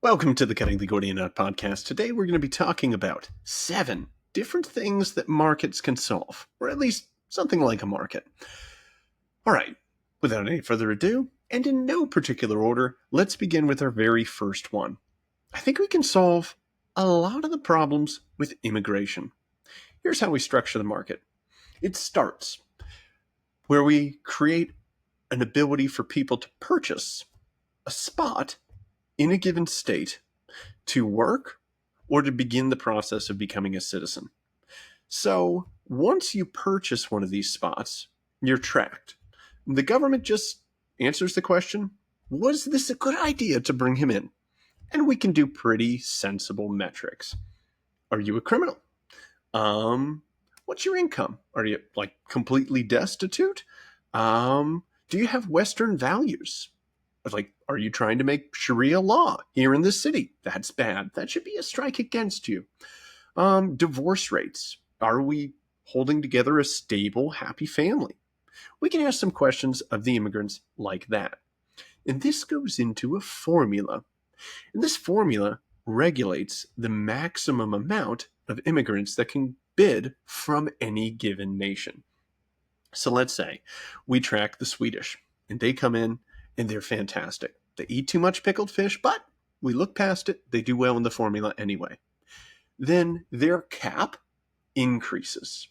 Welcome to the Cutting the Gordian Knot podcast. Today we're going to be talking about 7 different things that markets can solve, or at least something like a market. All right, without any further ado, and in no particular order, let's begin with our very first one. I think we can solve a lot of the problems with immigration. Here's how we structure the market. It starts where we create an ability for people to purchase a spot in a given state to work or to begin the process of becoming a citizen. So once you purchase one of these spots, you're tracked. The government just answers the question, was this a good idea to bring him in? And we can do pretty sensible metrics. Are you a criminal? What's your income? Are you completely destitute? Do you have Western values? Are you trying to make Sharia law here in this city? That's bad. That should be a strike against you. Divorce rates. Are we holding together a stable, happy family? We can ask some questions of the immigrants like that. And this goes into a formula. And this formula regulates the maximum amount of immigrants that can bid from any given nation. So let's say we track the Swedish, and they come in, and they're fantastic. They eat too much pickled fish, but we look past it. They do well in the formula anyway. Then their cap increases.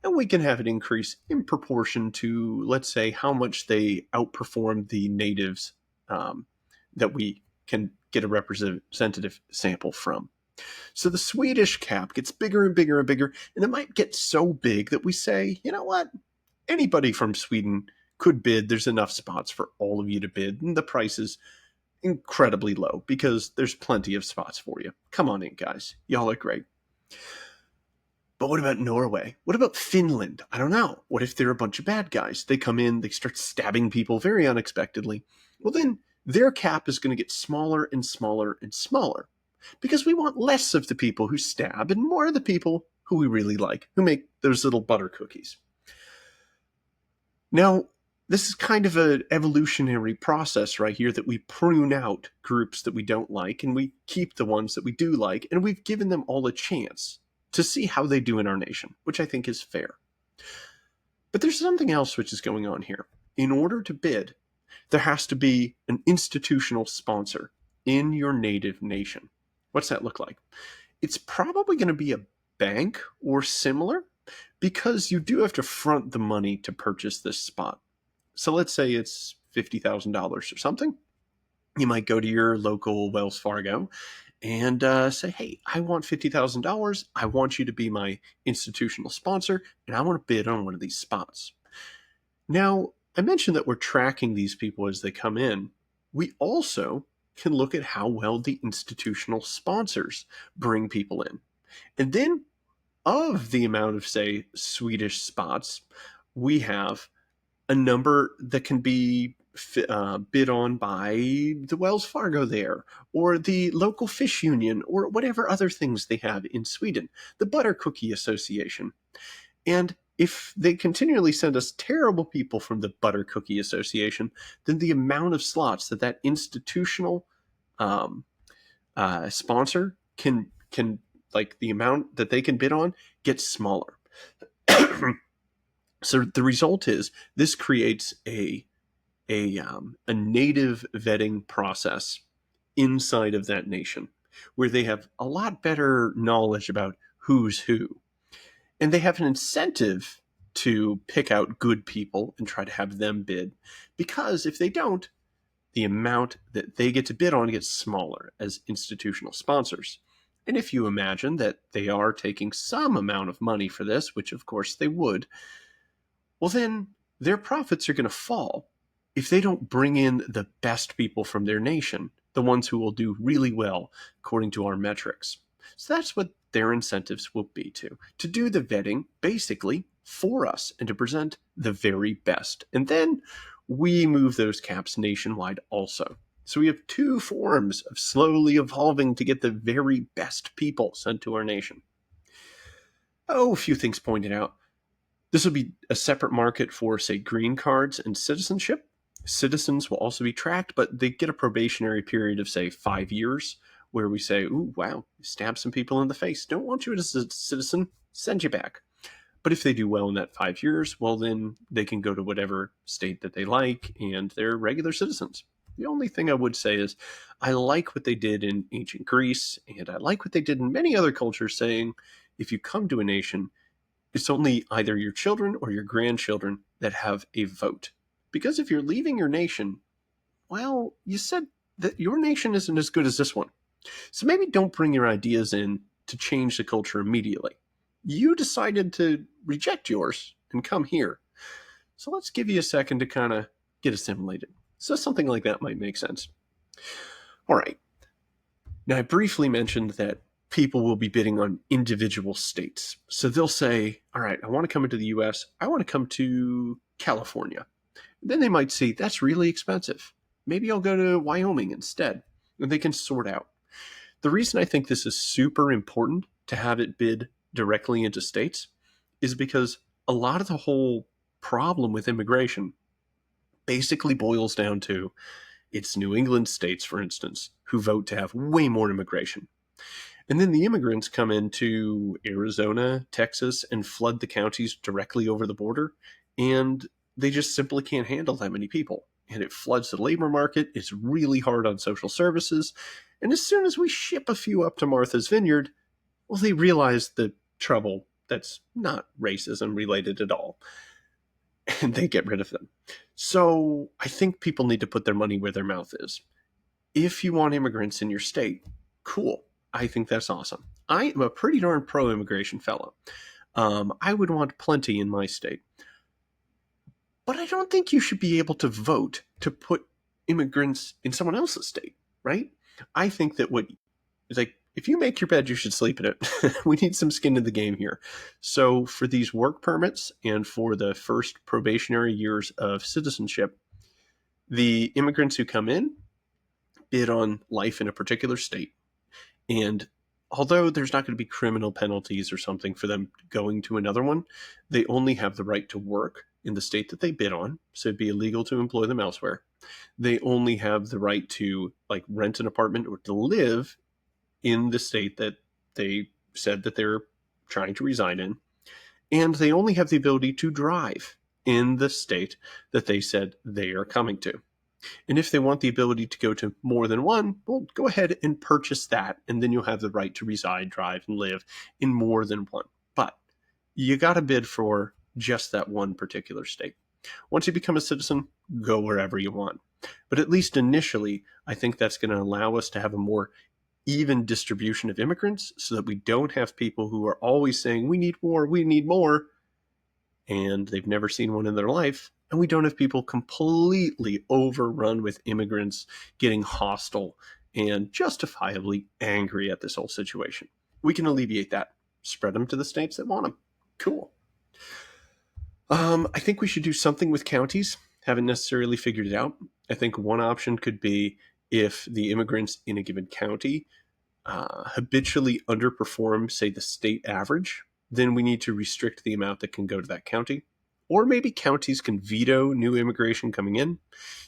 And we can have it increase in proportion to, let's say, how much they outperform the natives that we can get a representative sample from. So the Swedish cap gets bigger and bigger and bigger, and it might get so big that we say, you know what? Anybody from Sweden could bid. There's enough spots for all of you to bid, and the price is incredibly low because there's plenty of spots for you. Come on in, guys. Y'all are great. But what about Norway? What about Finland? I don't know. What if they're a bunch of bad guys? They come in, they start stabbing people very unexpectedly. Well, then their cap is going to get smaller and smaller and smaller because we want less of the people who stab and more of the people who we really like, who make those little butter cookies. Now, this is kind of an evolutionary process right here that we prune out groups that we don't like and we keep the ones that we do like, and we've given them all a chance to see how they do in our nation, which I think is fair. But there's something else which is going on here. In order to bid, there has to be an institutional sponsor in your native nation. What's that look like? It's probably going to be a bank or similar, because you do have to front the money to purchase this spot. So let's say it's $50,000 or something. You might go to your local Wells Fargo and say, hey, I want $50,000. I want you to be my institutional sponsor, and I want to bid on one of these spots. Now, I mentioned that we're tracking these people as they come in. We also can look at how well the institutional sponsors bring people in. And then of the amount of, say, Swedish spots, we have a number that can be bid on by the Wells Fargo there, or the local fish union, or whatever other things they have in Sweden, the Butter Cookie Association. And if they continually send us terrible people from the Butter Cookie Association, then the amount of slots that institutional sponsor can the amount that they can bid on gets smaller. So the result is this creates a native vetting process inside of that nation where they have a lot better knowledge about who's who. And they have an incentive to pick out good people and try to have them bid, because if they don't, the amount that they get to bid on gets smaller as institutional sponsors. And if you imagine that they are taking some amount of money for this, which of course they would, well then their profits are going to fall if they don't bring in the best people from their nation, the ones who will do really well according to our metrics. So that's what their incentives will be to do the vetting basically for us and to present the very best. And then we move those caps nationwide also. So we have 2 forms of slowly evolving to get the very best people sent to our nation. Oh, a few things pointed out. This will be a separate market for, say, green cards and citizenship. Citizens will also be tracked, but they get a probationary period of, say, 5 years, where we say, ooh, wow, stab some people in the face. Don't want you as a citizen, send you back. But if they do well in that 5 years, well, then they can go to whatever state that they like, and they're regular citizens. The only thing I would say is I like what they did in ancient Greece, and I like what they did in many other cultures, saying if you come to a nation, it's only either your children or your grandchildren that have a vote. Because if you're leaving your nation, well, you said that your nation isn't as good as this one. So maybe don't bring your ideas in to change the culture immediately. You decided to reject yours and come here. So let's give you a second to kind of get assimilated. So something like that might make sense. All right. Now, I briefly mentioned that people will be bidding on individual states. So they'll say, all right, I want to come into the US. I want to come to California. Then they might see that's really expensive. Maybe I'll go to Wyoming instead. And they can sort out. The reason I think this is super important to have it bid directly into states is because a lot of the whole problem with immigration basically boils down to it's New England states, for instance, who vote to have way more immigration. And then the immigrants come into Arizona, Texas, and flood the counties directly over the border. And they just simply can't handle that many people. And it floods the labor market. It's really hard on social services. And as soon as we ship a few up to Martha's Vineyard, well, they realize the trouble that's not racism related at all. And they get rid of them. So I think people need to put their money where their mouth is. If you want immigrants in your state, cool. I think that's awesome. I am a pretty darn pro-immigration fellow. I would want plenty in my state. But I don't think you should be able to vote to put immigrants in someone else's state, right? I think that if you make your bed, you should sleep in it. We need some skin in the game here. So for these work permits and for the first probationary years of citizenship, the immigrants who come in bid on life in a particular state. And although there's not going to be criminal penalties or something for them going to another one, they only have the right to work in the state that they bid on. So it'd be illegal to employ them elsewhere. They only have the right to rent an apartment or to live in the state that they said that they're trying to reside in. And they only have the ability to drive in the state that they said they are coming to. And if they want the ability to go to more than one, well, go ahead and purchase that. And then you'll have the right to reside, drive, and live in more than one. But you got to bid for just that one particular state. Once you become a citizen, go wherever you want. But at least initially, I think that's going to allow us to have a more even distribution of immigrants so that we don't have people who are always saying, we need more, and they've never seen one in their life. And we don't have people completely overrun with immigrants getting hostile and justifiably angry at this whole situation. We can alleviate that. Spread them to the states that want them. Cool. I think we should do something with counties. Haven't necessarily figured it out. I think one option could be if the immigrants in a given county habitually underperform, say, the state average, then we need to restrict the amount that can go to that county. Or maybe counties can veto new immigration coming in.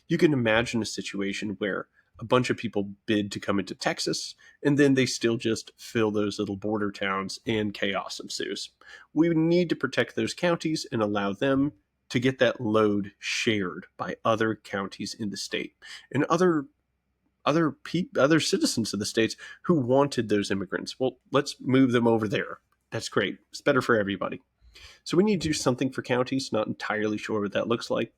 You can imagine a situation where a bunch of people bid to come into Texas, and then they still just fill those little border towns and chaos ensues. We need to protect those counties and allow them to get that load shared by other counties in the state and other citizens of the states who wanted those immigrants. Well, let's move them over there. That's great. It's better for everybody. So we need to do something for counties. Not entirely sure what that looks like.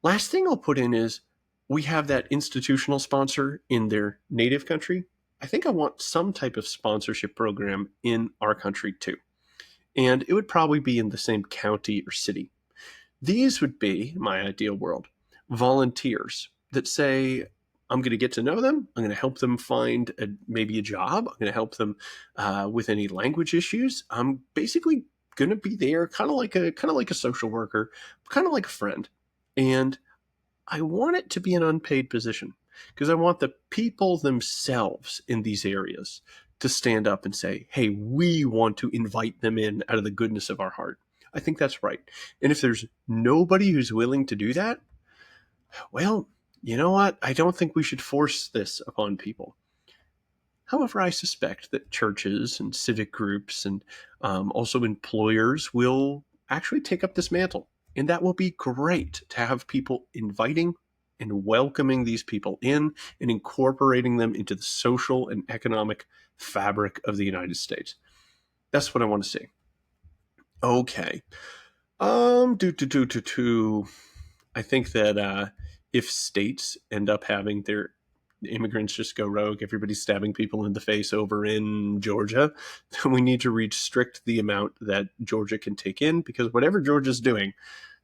Last thing I'll put in is we have that institutional sponsor in their native country. I think I want some type of sponsorship program in our country too. And it would probably be in the same county or city. These would be, in my ideal world, volunteers that say, I'm going to get to know them. I'm going to help them find maybe a job. I'm going to help them with any language issues. I'm basically going to be there, kind of like a social worker, kind of like a friend. And I want it to be an unpaid position because I want the people themselves in these areas to stand up and say, hey, we want to invite them in out of the goodness of our heart. I think that's right. And if there's nobody who's willing to do that, Well, you know what? I don't think we should force this upon people. However, I suspect that churches and civic groups and also employers will actually take up this mantle. And that will be great to have people inviting and welcoming these people in and incorporating them into the social and economic fabric of the United States. That's what I want to see. Okay. Do. I think that if states end up having their immigrants just go rogue, everybody's stabbing people in the face over in Georgia, then we need to restrict the amount that Georgia can take in, because whatever Georgia's doing,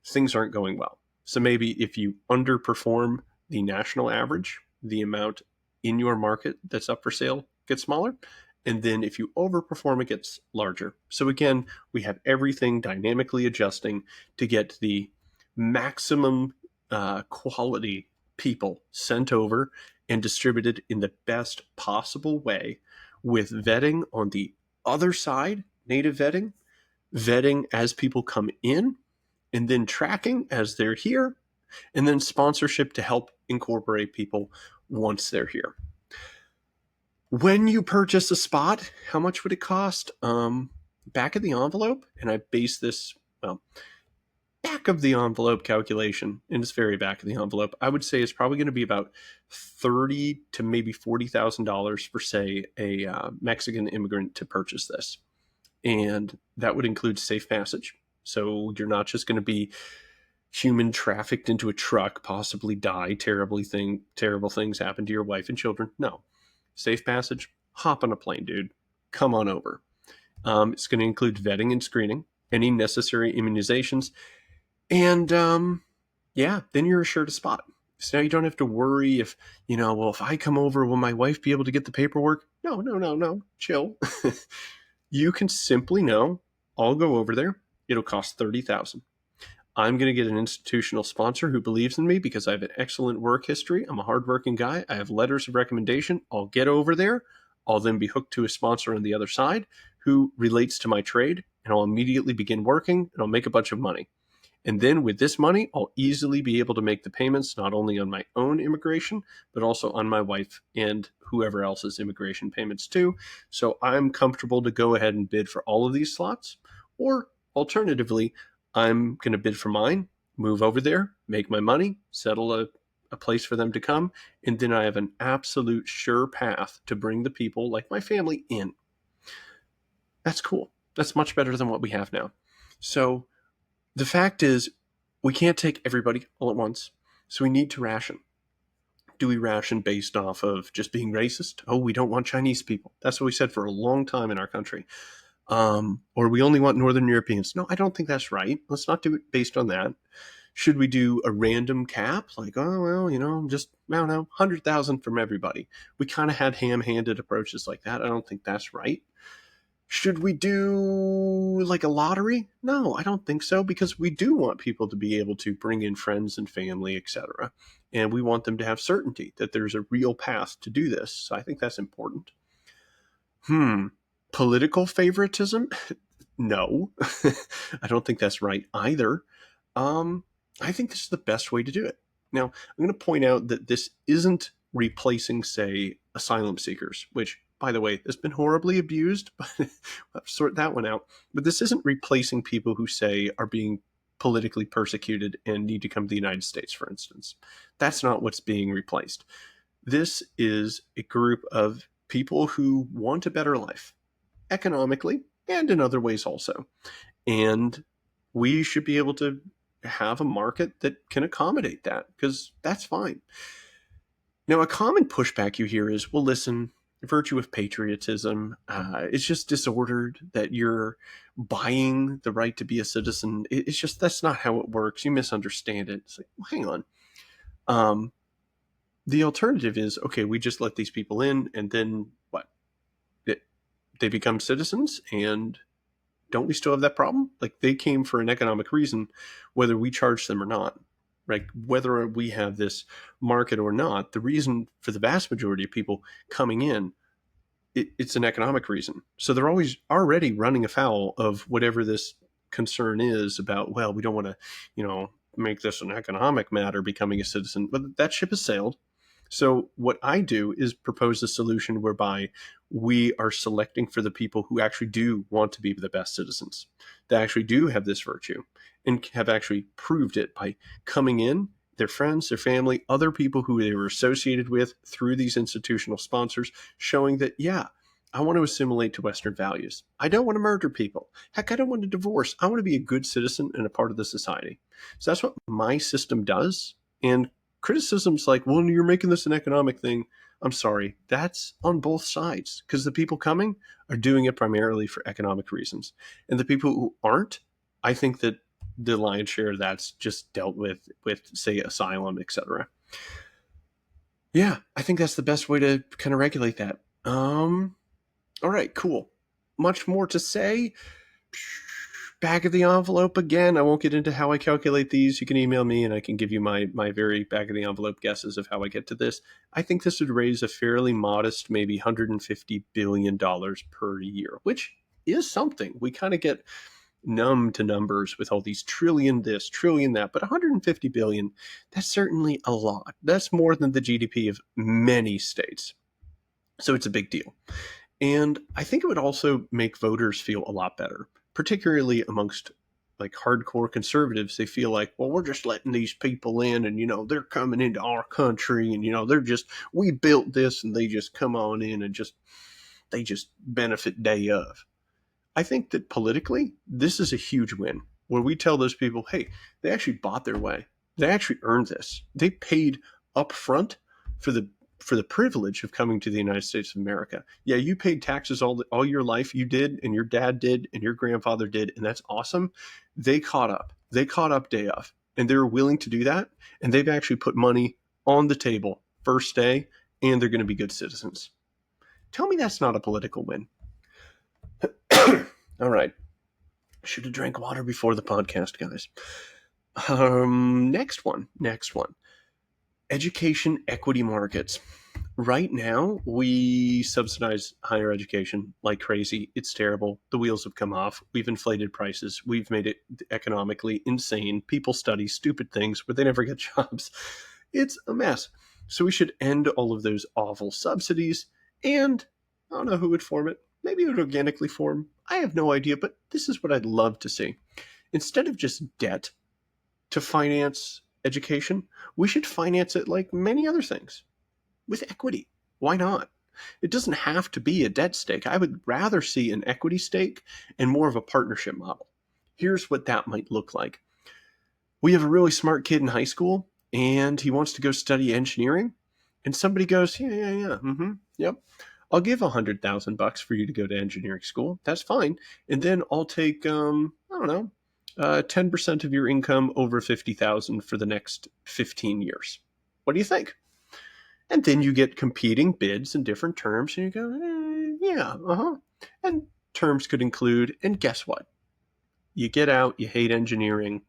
things aren't going well. So maybe if you underperform the national average, the amount in your market that's up for sale gets smaller. And then if you overperform, it gets larger. So again, we have everything dynamically adjusting to get the maximum quality people sent over and distributed in the best possible way, with vetting on the other side, native vetting as people come in, and then tracking as they're here, and then sponsorship to help incorporate people once they're here. When you purchase a spot, how much would it cost? Back of the envelope, and I base this, well, back of the envelope calculation, and it's very back of the envelope. I would say it's probably going to be about $30,000 to maybe $40,000 for, say, a Mexican immigrant to purchase this, and that would include safe passage. So you're not just going to be human trafficked into a truck, possibly die, terrible things happen to your wife and children. No, safe passage. Hop on a plane, dude. Come on over. It's going to include vetting and screening, any necessary immunizations, and yeah, then you're assured a spot. So now you don't have to worry if, well, if I come over, will my wife be able to get the paperwork? No. Chill. You can simply know, I'll go over there. It'll cost $30,000. I'm going to get an institutional sponsor who believes in me because I have an excellent work history. I'm a hardworking guy. I have letters of recommendation. I'll get over there. I'll then be hooked to a sponsor on the other side who relates to my trade, and I'll immediately begin working, and I'll make a bunch of money. And then with this money, I'll easily be able to make the payments not only on my own immigration, but also on my wife and whoever else's immigration payments too. So I'm comfortable to go ahead and bid for all of these slots. Or alternatively, I'm going to bid for mine, move over there, make my money, settle a place for them to come, and then I have an absolute sure path to bring the people like my family in. That's cool. That's much better than what we have now. So the fact is, we can't take everybody all at once, so we need to ration. Do we ration based off of just being racist? Oh, we don't want Chinese people. That's what we said for a long time in our country. Or we only want Northern Europeans. No, I don't think that's right. Let's not do it based on that. Should we do a random cap? Like, oh, well, just, I don't know, 100,000 from everybody. We kind of had ham-handed approaches like that. I don't think that's right. Should we do like a lottery? No, I don't think so, because we do want people to be able to bring in friends and family, etc. And we want them to have certainty that there's a real path to do this. So I think that's important. Political favoritism? No, I don't think that's right either. I think this is the best way to do it. Now, I'm going to point out that this isn't replacing, say, asylum seekers, which, by the way, has been horribly abused, but I'll have to sort that one out. But this isn't replacing people who, say, are being politically persecuted and need to come to the United States, for instance. That's not what's being replaced. This is a group of people who want a better life, economically and in other ways also. And we should be able to have a market that can accommodate that, because that's fine. Now, a common pushback you hear is, well, listen, virtue of patriotism, it's just disordered that you're buying the right to be a citizen. It's just, that's not how it works. You misunderstand it. It's like, well, hang on. The alternative is, okay, we just let these people in, and then what? They become citizens, and don't we still have that problem? Like, they came for an economic reason, whether we charge them or not, right? Whether we have this market or not, the reason for the vast majority of people coming in, it's an economic reason. So they're always already running afoul of whatever this concern is about, well, we don't want to, make this an economic matter, becoming a citizen, but that ship has sailed. So what I do is propose a solution whereby we are selecting for the people who actually do want to be the best citizens, that actually do have this virtue and have actually proved it by coming in, their friends, their family, other people who they were associated with through these institutional sponsors, showing that, yeah, I want to assimilate to Western values. I don't want to murder people. Heck, I don't want to divorce. I want to be a good citizen and a part of the society. So that's what my system does. And criticisms like, well, you're making this an economic thing. I'm sorry. That's on both sides, because the people coming are doing it primarily for economic reasons. And the people who aren't, I think that the lion's share of that's just dealt with say, asylum, etc. Yeah, I think that's the best way to kind of regulate that. All right, cool. Much more to say. Back of the envelope again. I won't get into how I calculate these. You can email me and I can give you my very back of the envelope guesses of how I get to this. I think this would raise a fairly modest, maybe $150 billion per year, which is something. We kind of get numb to numbers with all these trillion this, trillion that, but 150 billion, that's certainly a lot. That's more than the GDP of many states. So it's a big deal. And I think it would also make voters feel a lot better, particularly amongst like hardcore conservatives. They feel like, well, we're just letting these people in and, they're coming into our country and, they're just, we built this and they just come on in and they just benefit day of. I think that politically, this is a huge win where we tell those people, hey, they actually bought their way. They actually earned this. They paid up front for the privilege of coming to the United States of America. Yeah, you paid taxes all your life. You did, and your dad did, and your grandfather did, and that's awesome. They caught up. They caught up day of, and they were willing to do that, and they've actually put money on the table first day, and they're going to be good citizens. Tell me that's not a political win. All right. Should have drank water before the podcast, guys. Next one. Education equity markets. Right now, we subsidize higher education like crazy. It's terrible. The wheels have come off. We've inflated prices. We've made it economically insane. People study stupid things, but they never get jobs. It's a mess. So we should end all of those awful subsidies. And I don't know who would form it. Maybe it would organically form. I have no idea, but this is what I'd love to see. Instead of just debt to finance education, we should finance it like many other things, with equity. Why not? It doesn't have to be a debt stake. I would rather see an equity stake and more of a partnership model. Here's what that might look like. We have a really smart kid in high school, and he wants to go study engineering. And somebody goes, yep. I'll give $100,000 for you to go to engineering school. That's fine. And then I'll take, 10% of your income over $50,000 for the next 15 years. What do you think? And then you get competing bids and different terms, and you go, And terms could include, and guess what? You get out, you hate engineering,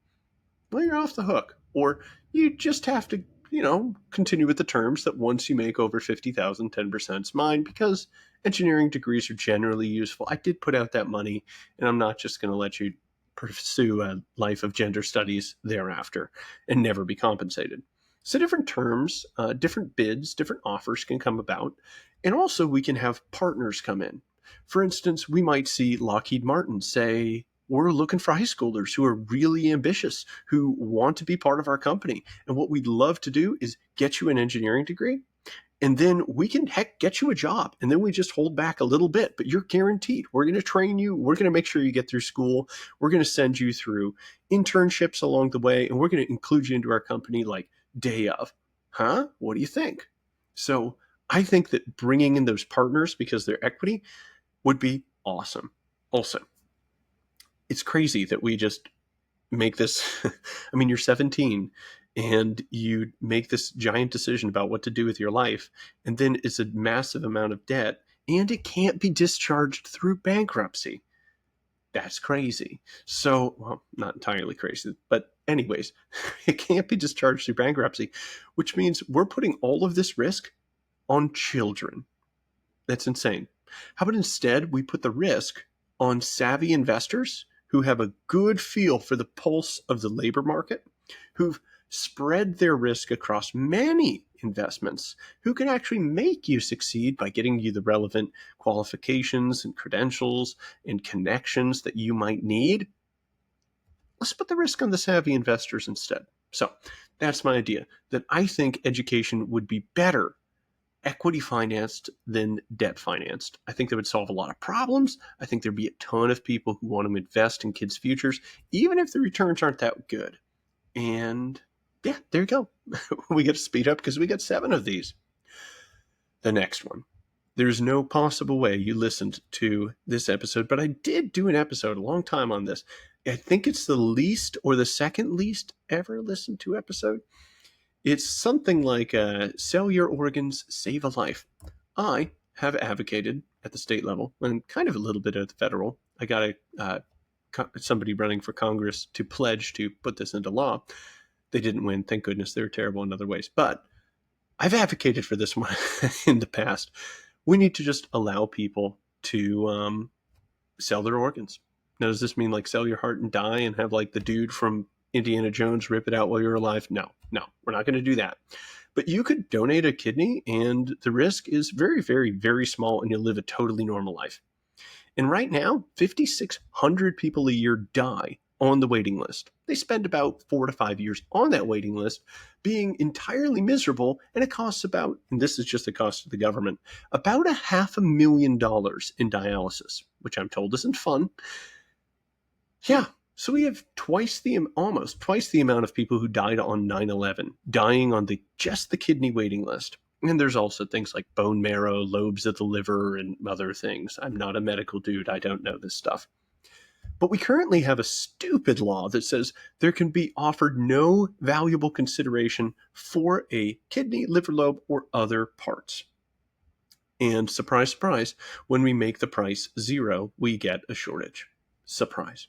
well, you're off the hook. Or you just have to, continue with the terms that once you make over 50,000, 10% is mine, because engineering degrees are generally useful. I did put out that money, and I'm not just going to let you pursue a life of gender studies thereafter and never be compensated. So different terms, different bids, different offers can come about. And also we can have partners come in. For instance, we might see Lockheed Martin say, we're looking for high schoolers who are really ambitious, who want to be part of our company. And what we'd love to do is get you an engineering degree, and then we can get you a job. And then we just hold back a little bit, but you're guaranteed. We're going to train you. We're going to make sure you get through school. We're going to send you through internships along the way, and we're going to include you into our company like day of. Huh? What do you think? So I think that bringing in those partners because they're equity would be awesome. Also, it's crazy that we just make this. I mean, you're 17 and you make this giant decision about what to do with your life, and then it's a massive amount of debt, and it can't be discharged through bankruptcy. That's crazy. So, well, not entirely crazy, but anyways, it can't be discharged through bankruptcy, which means we're putting all of this risk on children. That's insane. How about instead we put the risk on savvy investors who have a good feel for the pulse of the labor market, who've spread their risk across many investments, who can actually make you succeed by getting you the relevant qualifications and credentials and connections that you might need. Let's put the risk on the savvy investors instead. So that's my idea, that I think education would be better equity financed than debt financed. I think that would solve a lot of problems. I think there'd be a ton of people who want to invest in kids' futures, even if the returns aren't that good. And yeah, there you go. We get to speed up because we got 7 of these. The next one. There's no possible way you listened to this episode, but I did do an episode a long time on this. I think it's the least or the second least ever listened to episode. It's something like sell your organs, save a life. I have advocated at the state level and kind of a little bit at the federal. I got somebody running for Congress to pledge to put this into law. They didn't win. Thank goodness. They were terrible in other ways. But I've advocated for this one in the past. We need to just allow people to sell their organs. Now, does this mean like sell your heart and die and have like the dude from Indiana Jones rip it out while you're alive? No, we're not going to do that. But you could donate a kidney and the risk is very, very, very small and you'll live a totally normal life. And right now, 5,600 people a year die on the waiting list. They spend about 4 to 5 years on that waiting list being entirely miserable, and it costs about, and this is just the cost of the government, about $500,000 in dialysis, which I'm told isn't fun. Yeah, so we have almost twice the amount of people who died on 9/11 dying on just the kidney waiting list. And there's also things like bone marrow, lobes of the liver, and other things. I'm not a medical dude. I don't know this stuff. But we currently have a stupid law that says there can be offered no valuable consideration for a kidney, liver lobe, or other parts. And surprise, surprise, when we make the price 0, we get a shortage. Surprise.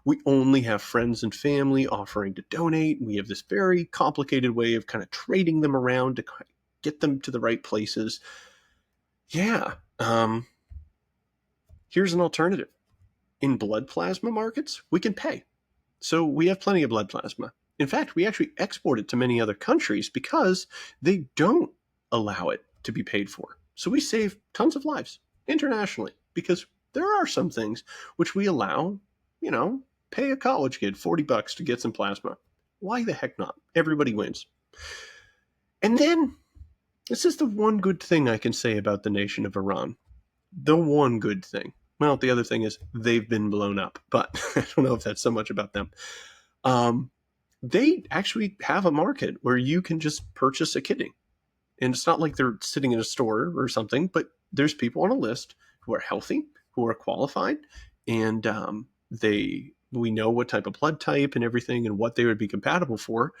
We only have friends and family offering to donate. We have this very complicated way of kind of trading them around to get them to the right places. Yeah. Here's an alternative. In blood plasma markets, we can pay. So we have plenty of blood plasma. In fact, we actually export it to many other countries because they don't allow it to be paid for. So we save tons of lives internationally because there are some things which we allow, pay a college kid $40 to get some plasma. Why the heck not? Everybody wins. And then, this is the one good thing I can say about the nation of Iran. The one good thing. Well, the other thing is they've been blown up, but I don't know if that's so much about them. They actually have a market where you can just purchase a kidney. And it's not like they're sitting in a store or something, but there's people on a list who are healthy, who are qualified, and we know what type of blood type and everything and what they would be compatible for.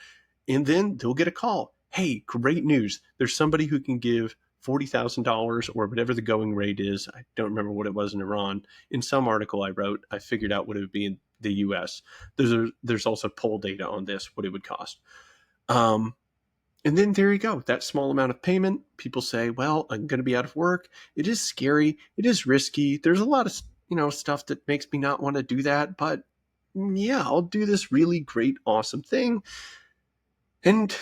And then they'll get a call. Hey, great news. There's somebody who can give $40,000 or whatever the going rate is. I don't remember what it was in Iran. In some article I wrote, I figured out what it would be in the US. There's also poll data on this, what it would cost. And then there you go. That small amount of payment, people say, well, I'm going to be out of work. It is scary. It is risky. There's a lot of, stuff that makes me not want to do that. But yeah, I'll do this really great, awesome thing. And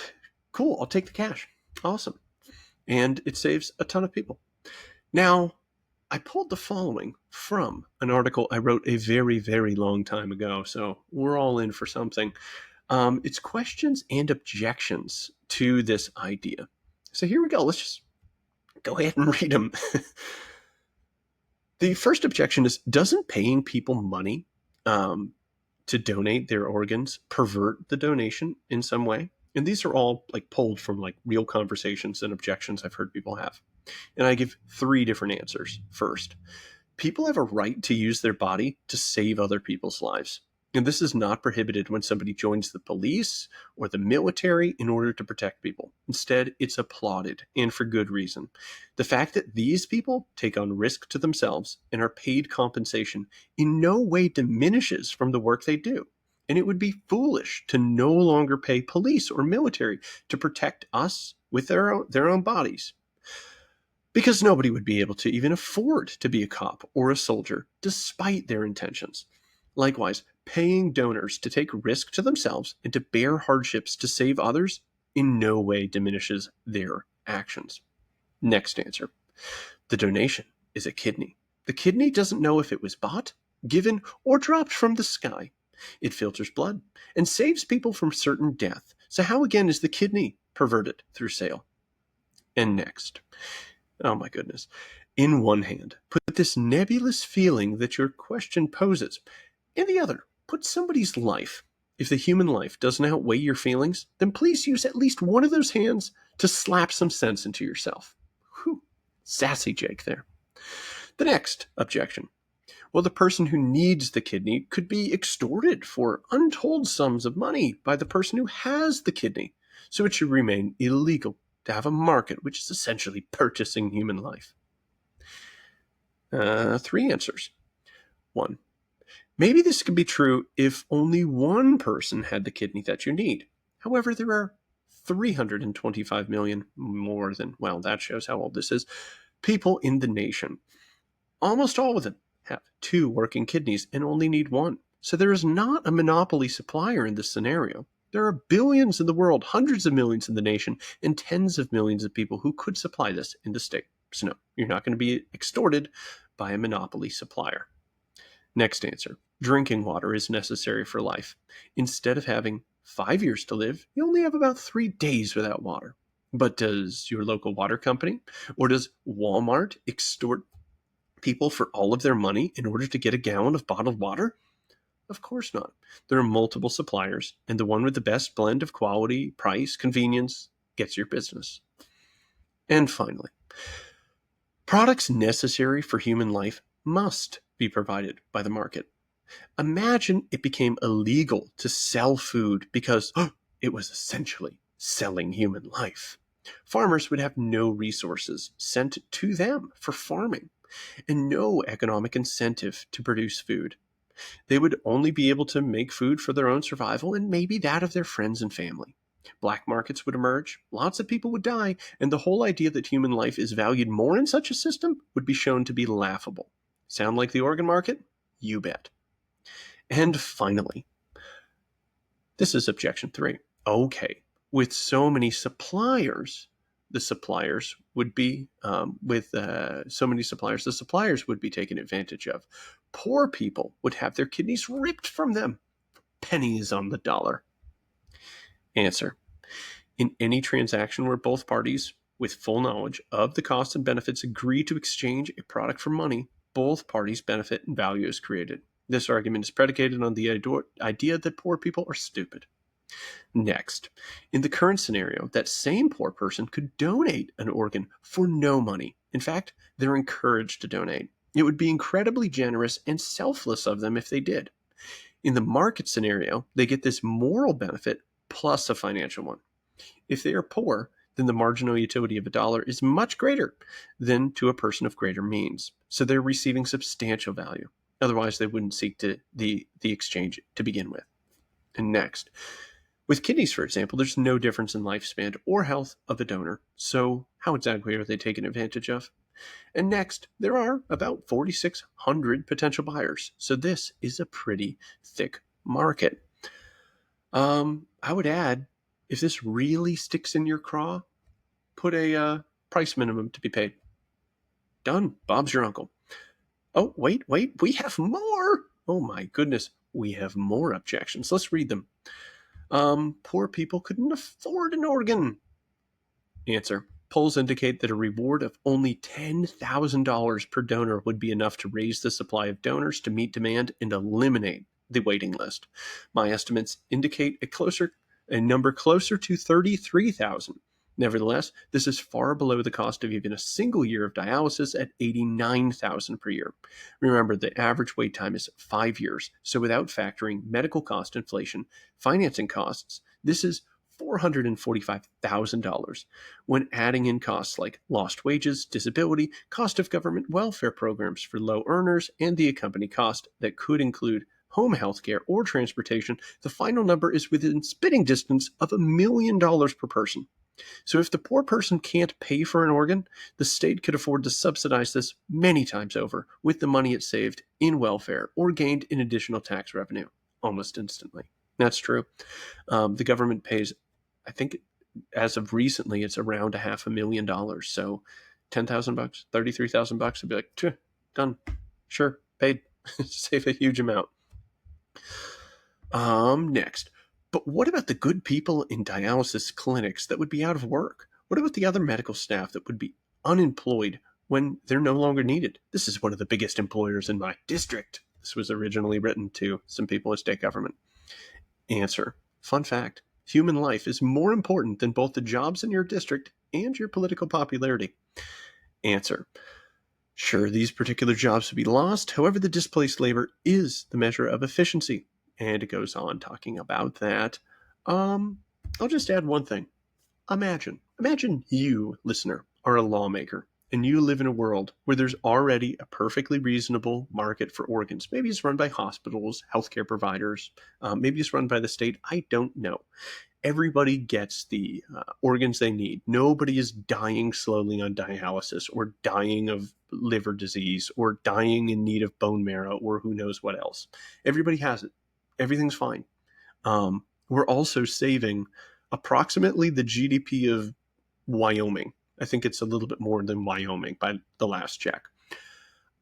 cool, I'll take the cash. Awesome. And it saves a ton of people. Now, I pulled the following from an article I wrote a very, very long time ago. So we're all in for something. It's questions and objections to this idea. So here we go. Let's just go ahead and read them. The first objection is, doesn't paying people money to donate their organs pervert the donation in some way? And these are all pulled from real conversations and objections I've heard people have. And I give 3 different answers. First, people have a right to use their body to save other people's lives. And this is not prohibited when somebody joins the police or the military in order to protect people. Instead, it's applauded, and for good reason. The fact that these people take on risk to themselves and are paid compensation in no way diminishes from the work they do. And it would be foolish to no longer pay police or military to protect us with their own bodies. Because nobody would be able to even afford to be a cop or a soldier, despite their intentions. Likewise, paying donors to take risk to themselves and to bear hardships to save others in no way diminishes their actions. Next answer. The donation is a kidney. The kidney doesn't know if it was bought, given, or dropped from the sky. It filters blood and saves people from certain death. So how again is the kidney perverted through sale? And next. Oh my goodness. In one hand, put this nebulous feeling that your question poses. In the other, put somebody's life. If the human life doesn't outweigh your feelings, then please use at least one of those hands to slap some sense into yourself. Whew. Sassy Jake there. The next objection. Well, the person who needs the kidney could be extorted for untold sums of money by the person who has the kidney, so it should remain illegal to have a market which is essentially purchasing human life. 3 answers. 1. Maybe this could be true if only one person had the kidney that you need. However, there are 325 million more than, well, that shows how old this is, people in the nation. Almost all of them have 2 working kidneys and only need 1. So there is not a monopoly supplier in this scenario. There are billions in the world, hundreds of millions in the nation, and tens of millions of people who could supply this in the state. So no, you're not going to be extorted by a monopoly supplier. Next answer. Drinking water is necessary for life. Instead of having 5 years to live, you only have about 3 days without water. But does your local water company or does Walmart extort people for all of their money in order to get a gallon of bottled water? Of course not. There are multiple suppliers, and the one with the best blend of quality, price, convenience gets your business. And finally, products necessary for human life must be provided by the market. Imagine it became illegal to sell food because it was essentially selling human life. Farmers would have no resources sent to them for farming and no economic incentive to produce food. They would only be able to make food for their own survival and maybe that of their friends and family. Black markets would emerge, lots of people would die, and the whole idea that human life is valued more in such a system would be shown to be laughable. Sound like the organ market? You bet. And finally, this is objection 3. Okay, with so many suppliers, the suppliers would be the suppliers would be taken advantage of. Poor people would have their kidneys ripped from them. Pennies on the dollar. Answer. In any transaction where both parties, with full knowledge of the costs and benefits, agree to exchange a product for money, both parties benefit and value is created. This argument is predicated on the idea that poor people are stupid. Next, in the current scenario, that same poor person could donate an organ for no money. In fact, they're encouraged to donate. It would be incredibly generous and selfless of them if they did. In the market scenario, they get this moral benefit plus a financial one. If they are poor, then the marginal utility of $1 is much greater than to a person of greater means. So they're receiving substantial value. Otherwise, they wouldn't seek the exchange to begin with. And next, with kidneys, for example, there's no difference in lifespan or health of the donor. So how exactly are they taken advantage of? And next, there are about 4,600 potential buyers. So this is a pretty thick market. I would add, if this really sticks in your craw, put a price minimum to be paid. Done. Bob's your uncle. Oh, wait, we have more. Oh my goodness, we have more objections. Let's read them. Poor people couldn't afford an organ. Answer. Polls indicate that a reward of only $10,000 per donor would be enough to raise the supply of donors to meet demand and eliminate the waiting list. My estimates indicate a number closer to 33,000. Nevertheless, this is far below the cost of even a single year of dialysis at $89,000 per year. Remember, the average wait time is 5 years, so without factoring medical cost inflation, financing costs, this is $445,000. When adding in costs like lost wages, disability, cost of government welfare programs for low earners, and the accompanying cost that could include home health care or transportation, the final number is within spitting distance of $1 million per person. So if the poor person can't pay for an organ, the state could afford to subsidize this many times over with the money it saved in welfare or gained in additional tax revenue almost instantly. That's true. The government pays, I think, as of recently, it's around $500,000. So $10,000, $33,000, I'd be like, done. Sure, paid. Save a huge amount. Next. But what about the good people in dialysis clinics that would be out of work? What about the other medical staff that would be unemployed when they're no longer needed? This is one of the biggest employers in my district. This was originally written to some people in state government. Answer. Fun fact. Human life is more important than both the jobs in your district and your political popularity. Answer. Sure, these particular jobs would be lost. However, the displaced labor is the measure of efficiency. And it goes on talking about that. I'll just add one thing. Imagine you, listener, are a lawmaker, and you live in a world where there's already a perfectly reasonable market for organs. Maybe it's run by hospitals, healthcare providers. Maybe it's run by the state. I don't know. Everybody gets the organs they need. Nobody is dying slowly on dialysis or dying of liver disease or dying in need of bone marrow or who knows what else. Everybody has it. Everything's fine. We're also saving approximately the GDP of Wyoming. I think it's a little bit more than Wyoming by the last check.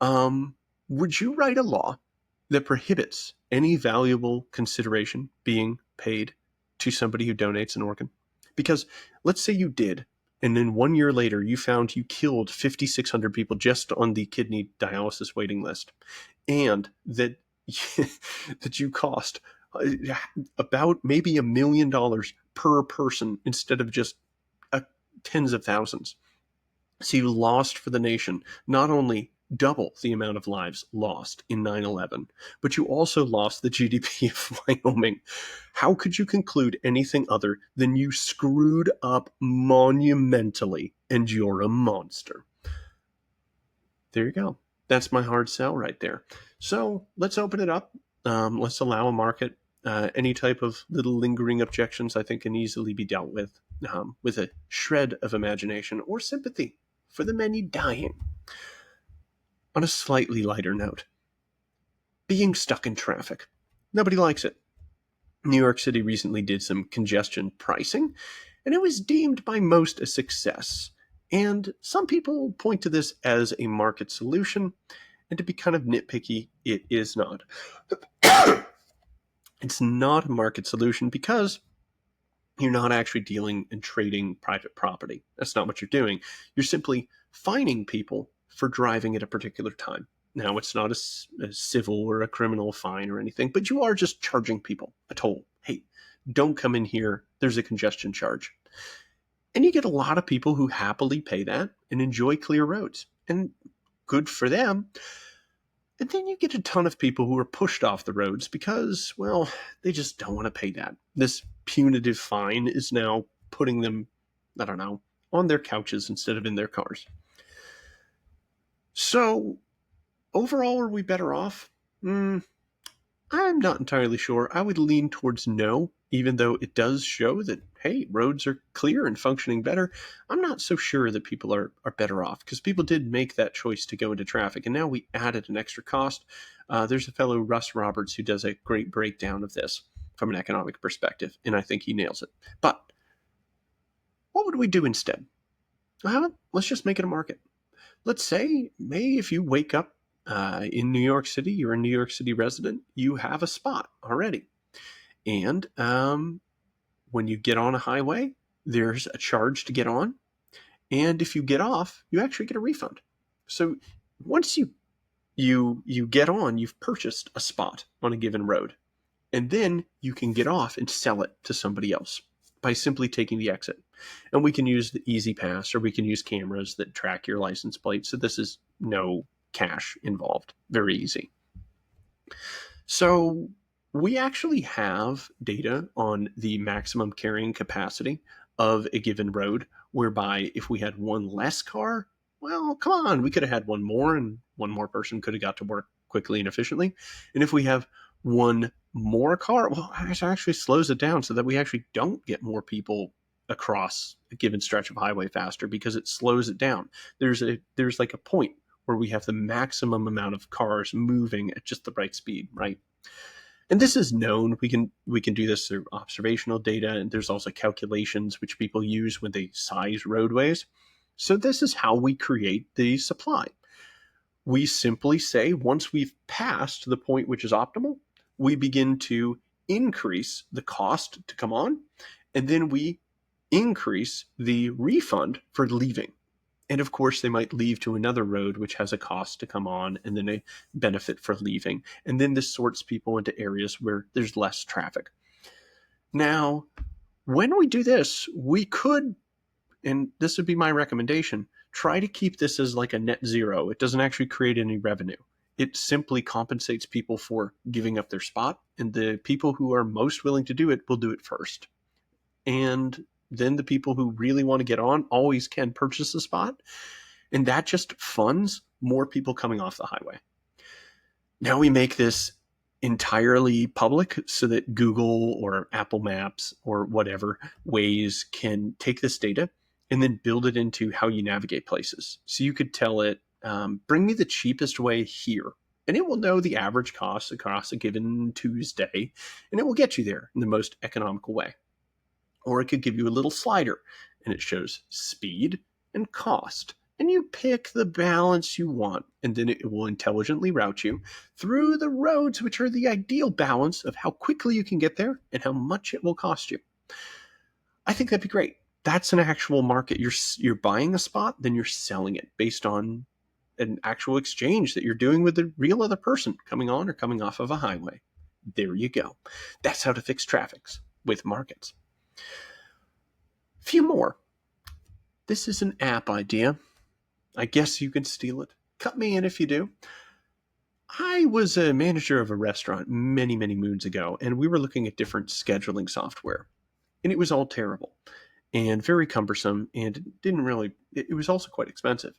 Would you write a law that prohibits any valuable consideration being paid to somebody who donates an organ? Because let's say you did, and then 1 year later you found you killed 5,600 people just on the kidney dialysis waiting list, and that that you cost about maybe $1 million per person instead of just tens of thousands. So you lost for the nation not only double the amount of lives lost in 9/11, but you also lost the GDP of Wyoming. How could you conclude anything other than you screwed up monumentally and you're a monster? There you go. That's my hard sell right there. So let's open it up. Let's allow a market. Any type of little lingering objections, I think, can easily be dealt with a shred of imagination or sympathy for the many dying. On a slightly lighter note, being stuck in traffic. Nobody likes it. New York City recently did some congestion pricing, and it was deemed by most a success. And some people point to this as a market solution, and to be kind of nitpicky, it is not. It's not a market solution because you're not actually dealing and trading private property. That's not what you're doing. You're simply fining people for driving at a particular time. Now, it's not a civil or a criminal fine or anything, but you are just charging people a toll. Hey, don't come in here. There's a congestion charge. And you get a lot of people who happily pay that and enjoy clear roads. And good for them. And then you get a ton of people who are pushed off the roads because, well, they just don't want to pay that. This punitive fine is now putting them, I don't know, on their couches instead of in their cars. So, overall, are we better off? I'm not entirely sure. I would lean towards no, even though it does show that, hey, roads are clear and functioning better. I'm not so sure that people are better off because people did make that choice to go into traffic, and now we added an extra cost. There's a fellow, Russ Roberts, who does a great breakdown of this from an economic perspective, and I think he nails it. But what would we do instead? Well, let's just make it a market. Let's say, if you wake up in New York City, you're a New York City resident, you have a spot already. And when you get on a highway, there's a charge to get on. And if you get off, you actually get a refund. So once you get on, you've purchased a spot on a given road. And then you can get off and sell it to somebody else by simply taking the exit. And we can use the Easy Pass, or we can use cameras that track your license plate. So this is no cash involved. Very easy. So we actually have data on the maximum carrying capacity of a given road, whereby if we had one less car, well, come on, we could have had one more, and one more person could have got to work quickly and efficiently. And if we have one more car, well, it actually slows it down so that we actually don't get more people across a given stretch of highway faster because it slows it down. There's like a point where we have the maximum amount of cars moving at just the right speed, right? And this is known. We can do this through observational data, and there's also calculations which people use when they size roadways. So this is how we create the supply. We simply say once we've passed the point which is optimal, we begin to increase the cost to come on, and then we increase the refund for leaving. And of course, they might leave to another road which has a cost to come on, and then a benefit for leaving. And then this sorts people into areas where there's less traffic. Now, when we do this, we could, and this would be my recommendation, try to keep this as like a net zero. It doesn't actually create any revenue. It simply compensates people for giving up their spot, and the people who are most willing to do it will do it first. And then the people who really want to get on always can purchase a spot, and that just funds more people coming off the highway. Now we make this entirely public so that Google or Apple Maps or whatever Waze can take this data and then build it into how you navigate places. So you could tell it, bring me the cheapest way here. And it will know the average cost across a given Tuesday, and it will get you there in the most economical way. Or it could give you a little slider, and it shows speed and cost. And you pick the balance you want, and then it will intelligently route you through the roads which are the ideal balance of how quickly you can get there and how much it will cost you. I think that'd be great. That's an actual market. You're buying a spot, then you're selling it based on an actual exchange that you're doing with a real other person coming on or coming off of a highway. There you go. That's how to fix traffic with markets. Few more. This is an app idea. I guess you can steal it. Cut me in if you do. I was a manager of a restaurant many, many moons ago, and we were looking at different scheduling software. And it was all terrible and very cumbersome, and it was also quite expensive.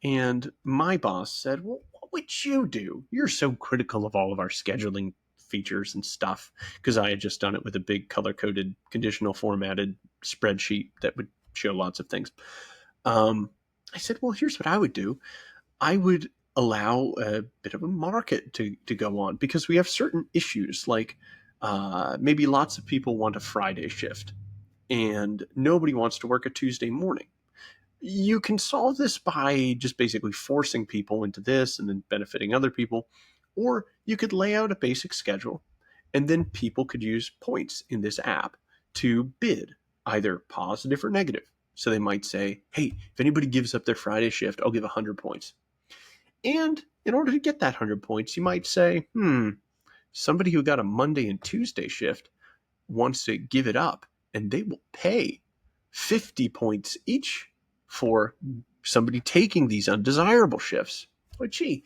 And my boss said, well, what would you do? You're so critical of all of our scheduling features and stuff, because I had just done it with a big color-coded, conditional formatted spreadsheet that would show lots of things. I said, well, here's what I would do. I would allow a bit of a market to go on, because we have certain issues, like maybe lots of people want a Friday shift and nobody wants to work a Tuesday morning. You can solve this by just basically forcing people into this and then benefiting other people. Or you could lay out a basic schedule, and then people could use points in this app to bid, either positive or negative. So they might say, hey, if anybody gives up their Friday shift, I'll give 100 points. And in order to get that 100 points, you might say, somebody who got a Monday and Tuesday shift wants to give it up, and they will pay 50 points each for somebody taking these undesirable shifts. But gee,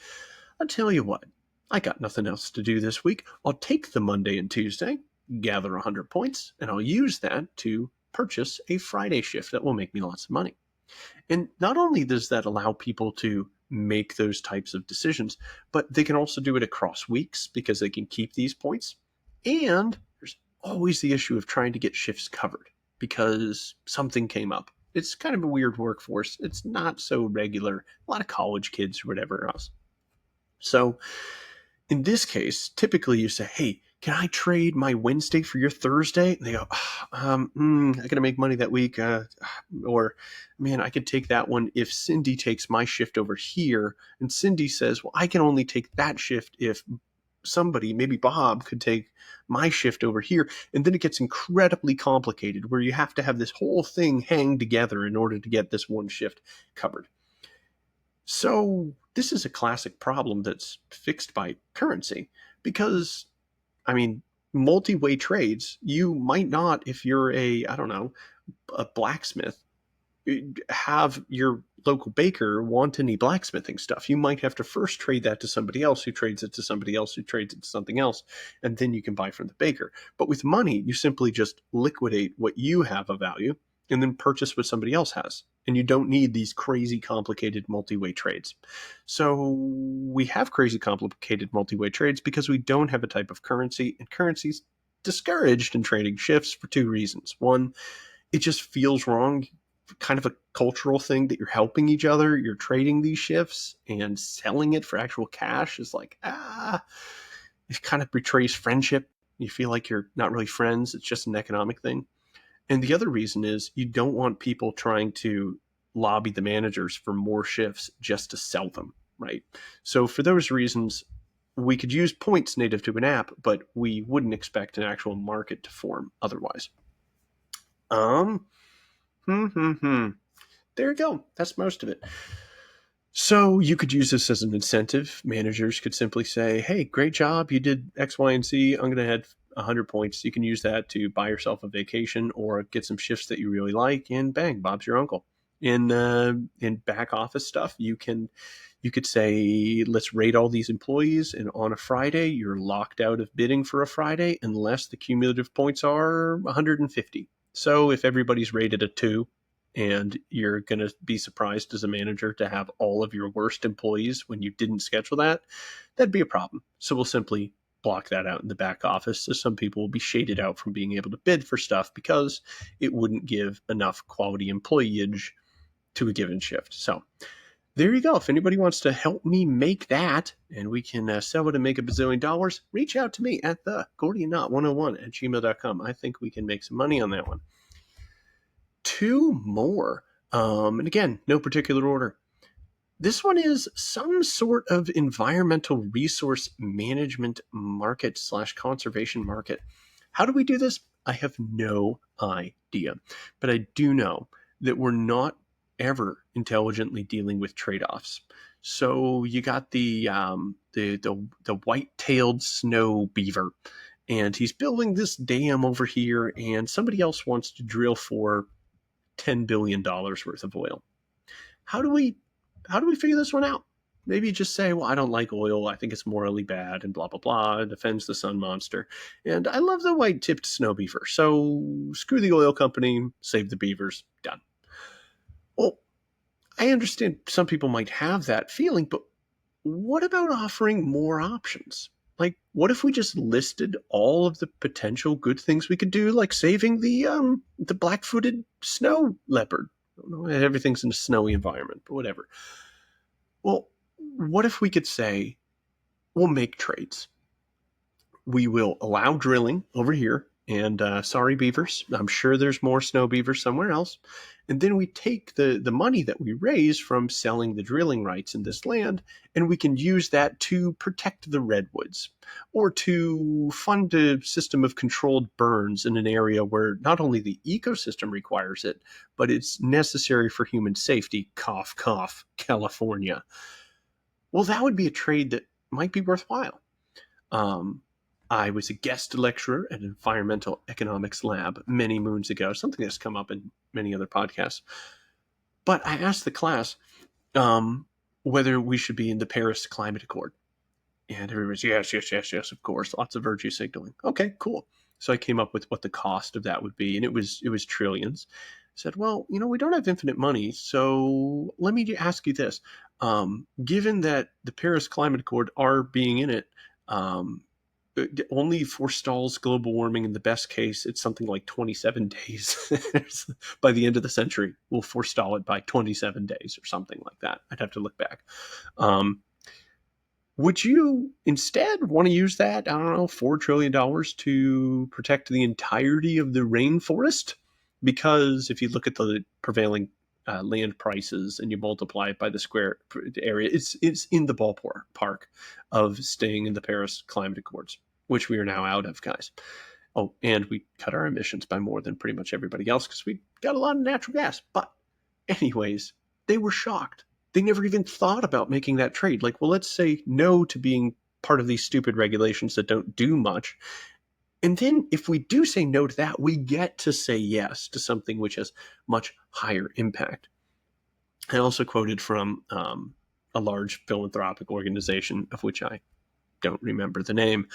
I'll tell you what, I got nothing else to do this week. I'll take the Monday and Tuesday, gather 100 points, and I'll use that to purchase a Friday shift that will make me lots of money. And not only does that allow people to make those types of decisions, but they can also do it across weeks because they can keep these points. And there's always the issue of trying to get shifts covered because something came up. It's kind of a weird workforce. It's not so regular. A lot of college kids or whatever else. So in this case, typically you say, hey, can I trade my Wednesday for your Thursday? And they go, I got to make money that week. Or, man, I could take that one if Cindy takes my shift over here. And Cindy says, well, I can only take that shift if somebody, maybe Bob, could take my shift over here. And then it gets incredibly complicated where you have to have this whole thing hang together in order to get this one shift covered. So this is a classic problem that's fixed by currency because, I mean, multi-way trades, you might not, if you're a blacksmith, have your local baker want any blacksmithing stuff. You might have to first trade that to somebody else who trades it to somebody else who trades it to something else, and then you can buy from the baker. But with money, you simply just liquidate what you have of value and then purchase what somebody else has. And you don't need these crazy complicated multi-way trades. So we have crazy complicated multi-way trades because we don't have a type of currency, and currency's discouraged in trading shifts for two reasons. One, it just feels wrong. Kind of a cultural thing that you're helping each other, you're trading these shifts, and selling it for actual cash is like, it kind of betrays friendship. You feel like you're not really friends. It's just an economic thing. And the other reason is you don't want people trying to lobby the managers for more shifts just to sell them, right? So for those reasons, we could use points native to an app, but we wouldn't expect an actual market to form otherwise. Um, There you go. That's most of it. So you could use this as an incentive. Managers could simply say, hey, great job. You did X, Y, and Z. I'm going to add 100 points. You can use that to buy yourself a vacation or get some shifts that you really like, and bang, Bob's your uncle. In back office stuff, you could say, let's rate all these employees, and on a Friday, you're locked out of bidding for a Friday unless the cumulative points are 150. So if everybody's rated a 2, and you're going to be surprised as a manager to have all of your worst employees when you didn't schedule that, that'd be a problem. So we'll simply block that out in the back office. So some people will be shaded out from being able to bid for stuff because it wouldn't give enough quality employeeage to a given shift. So there you go. If anybody wants to help me make that, and we can sell it and make $1 bazillion, reach out to me at the GordyandKnott101@gmail.com. I think we can make some money on that one. 2 more. And again, no particular order. This one is some sort of environmental resource management market / conservation market. How do we do this? I have no idea, but I do know that we're not ever intelligently dealing with trade-offs. So you got the white-tailed snow beaver, and he's building this dam over here, and somebody else wants to drill for $10 billion worth of oil. How do we figure this one out? Maybe just say, well, I don't like oil. I think it's morally bad and blah, blah, blah. It offends the sun monster. And I love the white-tipped snow beaver. So screw the oil company, save the beavers, done. Well, I understand some people might have that feeling, but what about offering more options? Like, what if we just listed all of the potential good things we could do, like saving the black-footed snow leopard? I don't know, everything's in a snowy environment, but whatever. Well, what if we could say, we'll make trades. We will allow drilling over here, and sorry, beavers, I'm sure there's more snow beavers somewhere else. And then we take the money that we raise from selling the drilling rights in this land, and we can use that to protect the redwoods, or to fund a system of controlled burns in an area where not only the ecosystem requires it, but it's necessary for human safety. Cough, cough, California. Well, that would be a trade that might be worthwhile. I was a guest lecturer at an environmental economics lab many moons ago, something that's come up in many other podcasts. But I asked the class whether we should be in the Paris Climate Accord. And everybody's, yes, of course. Lots of virtue signaling. Okay, cool. So I came up with what the cost of that would be, and it was trillions. I said, well, we don't have infinite money, so let me ask you this. Given that the Paris Climate Accord, our being in it, only forestalls global warming in the best case, it's something like 27 days. By the end of the century, we'll forestall it by 27 days or something like that. I'd have to look back. Would you instead want to use that, I don't know, $4 trillion to protect the entirety of the rainforest? Because if you look at the prevailing land prices and you multiply it by the square area, it's in the ballpark of staying in the Paris Climate Accords, which we are now out of, guys. Oh, and we cut our emissions by more than pretty much everybody else because we got a lot of natural gas. But anyways, they were shocked. They never even thought about making that trade. Like, well, let's say no to being part of these stupid regulations that don't do much. And then if we do say no to that, we get to say yes to something which has much higher impact. I also quoted from a large philanthropic organization, of which I don't remember the name,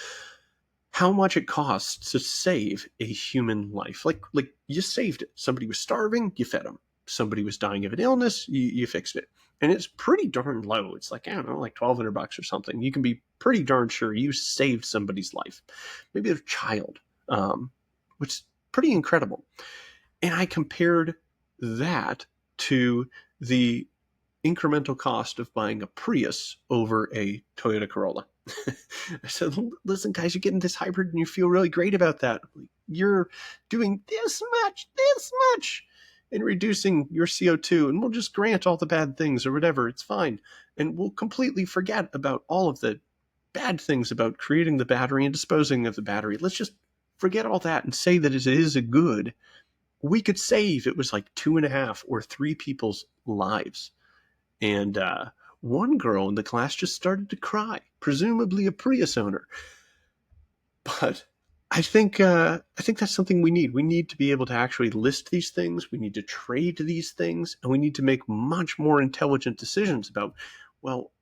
how much it costs to save a human life. Like you saved it. Somebody was starving, you fed them. Somebody was dying of an illness, you fixed it. And it's pretty darn low. It's like, I don't know, like $1,200 or something. You can be pretty darn sure you saved somebody's life. Maybe their child, which is pretty incredible. And I compared that to the incremental cost of buying a Prius over a Toyota Corolla. I said, listen, guys, you're getting this hybrid and you feel really great about that. You're doing this much in reducing your CO2, and we'll just grant all the bad things or whatever. It's fine. And we'll completely forget about all of the bad things about creating the battery and disposing of the battery. Let's just forget all that and say that it is a good. We could save, it was like 2.5 or 3 people's lives. And one girl in the class just started to cry, presumably a Prius owner. But I think that's something we need. We need to be able to actually list these things. We need to trade these things, and we need to make much more intelligent decisions about, well,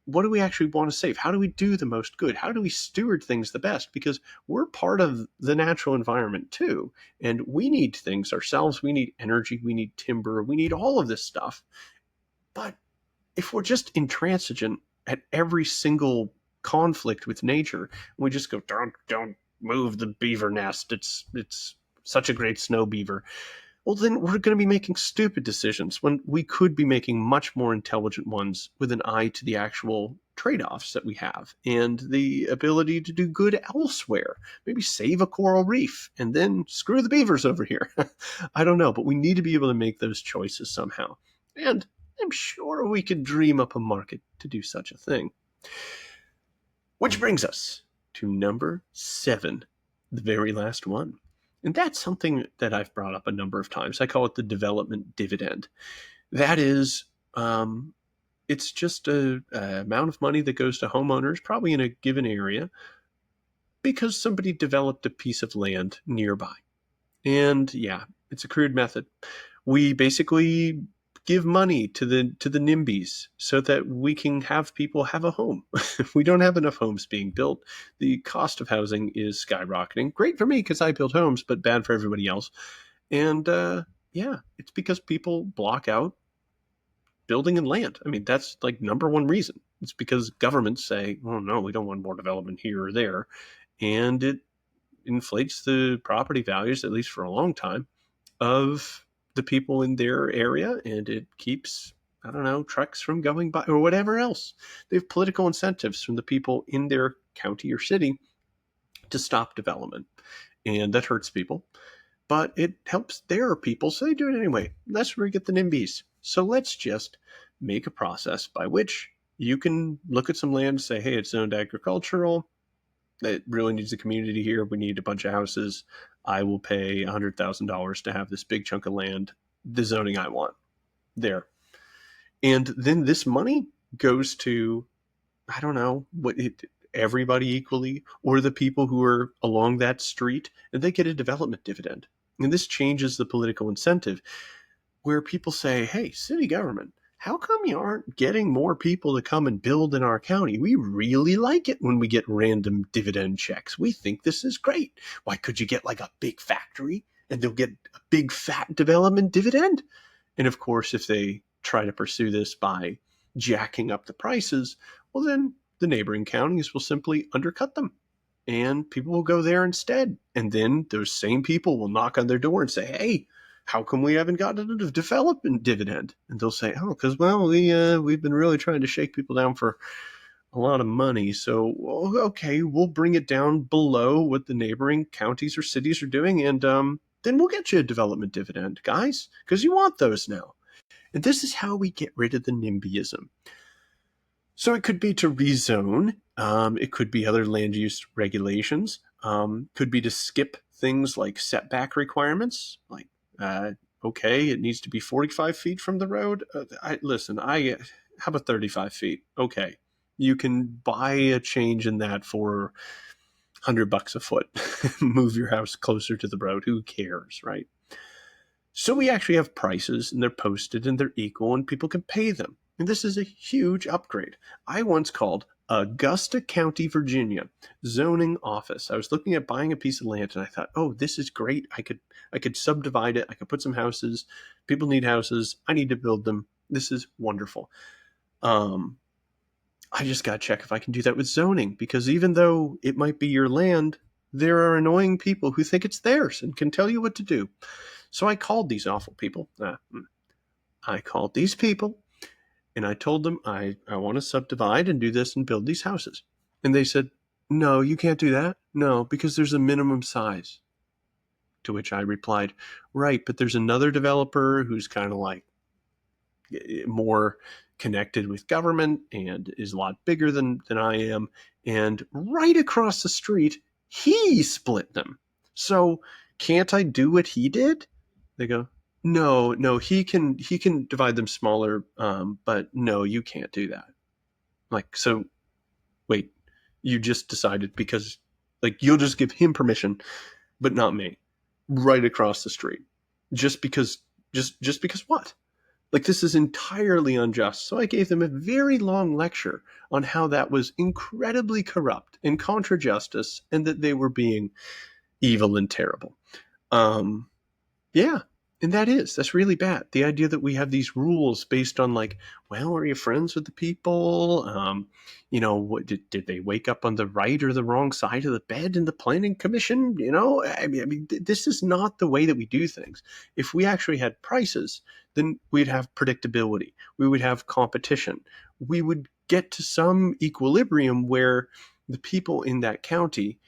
what do we actually want to save? How do we do the most good? How do we steward things the best? Because we're part of the natural environment too, and we need things ourselves. We need energy. We need timber. We need all of this stuff. But if we're just intransigent at every single conflict with nature, we just go, don't move the beaver nest. It's such a great snow beaver. Well, then we're going to be making stupid decisions when we could be making much more intelligent ones with an eye to the actual trade-offs that we have and the ability to do good elsewhere. Maybe save a coral reef and then screw the beavers over here. I don't know, but we need to be able to make those choices somehow. And I'm sure we could dream up a market to do such a thing. Which brings us to number 7, the very last one. And that's something that I've brought up a number of times. I call it the development dividend. That is, it's just an amount of money that goes to homeowners, probably in a given area, because somebody developed a piece of land nearby. And yeah, it's a crude method. We basically give money to the NIMBYs so that we can have people have a home. We don't have enough homes being built. The cost of housing is skyrocketing. Great for me because I build homes, but bad for everybody else. And yeah, it's because people block out building and land. I mean, that's like number one reason. It's because governments say, oh no, we don't want more development here or there. And it inflates the property values, at least for a long time, of the people in their area, and it keeps, I don't know, trucks from going by or whatever else. They have political incentives from the people in their county or city to stop development, and that hurts people, but it helps their people, so they do it anyway. That's where we get the NIMBYs. So let's just make a process by which you can look at some land and say, hey, it's zoned agricultural. It really needs a community here. We need a bunch of houses. I will pay $100,000 to have this big chunk of land, the zoning I want there. And then this money goes to, I don't know, everybody equally, or the people who are along that street, and they get a development dividend. And this changes the political incentive where people say, hey, city government, how come you aren't getting more people to come and build in our county? We really like it when we get random dividend checks. We think this is great. Why could you get like a big factory and they'll get a big fat development dividend? And of course, if they try to pursue this by jacking up the prices, well, then the neighboring counties will simply undercut them and people will go there instead. And then those same people will knock on their door and say, hey, how come we haven't gotten a development dividend? And they'll say, oh, because, well, we've been really trying to shake people down for a lot of money. So, okay, we'll bring it down below what the neighboring counties or cities are doing. And then we'll get you a development dividend, guys, because you want those now. And this is how we get rid of the NIMBYism. So it could be to rezone. It could be other land use regulations. Could be to skip things like setback requirements, like okay, it needs to be 45 feet from the road. How about 35 feet? Okay, you can buy a change in that for $100 a foot. Move your house closer to the road. Who cares, right? So we actually have prices, and they're posted, and they're equal, and people can pay them. And this is a huge upgrade. I once called Augusta County, Virginia zoning office. I was looking at buying a piece of land and I thought, oh, this is great. I could subdivide it. I could put some houses. People need houses. I need to build them. This is wonderful. I just got to check if I can do that with zoning, because even though it might be your land, there are annoying people who think it's theirs and can tell you what to do. So I called these awful people. I called these people and I told them I want to subdivide and do this and build these houses. And they said, no, you can't do that. No, because there's a minimum size. To which I replied, right, but there's another developer who's kind of like more connected with government and is a lot bigger than I am. And right across the street, he split them. So can't I do what he did? They go, no, he can divide them smaller, but no, you can't do that. Like, so wait, you just decided because like you'll just give him permission, but not me, right across the street, just because what? Like, this is entirely unjust. So I gave them a very long lecture on how that was incredibly corrupt and contra justice and that they were being evil and terrible. Yeah. And that's really bad. The idea that we have these rules based on like, well, are you friends with the people? What did they wake up on the right or the wrong side of the bed in the planning commission? This is not the way that we do things. If we actually had prices, then we'd have predictability. We would have competition. We would get to some equilibrium where the people in that county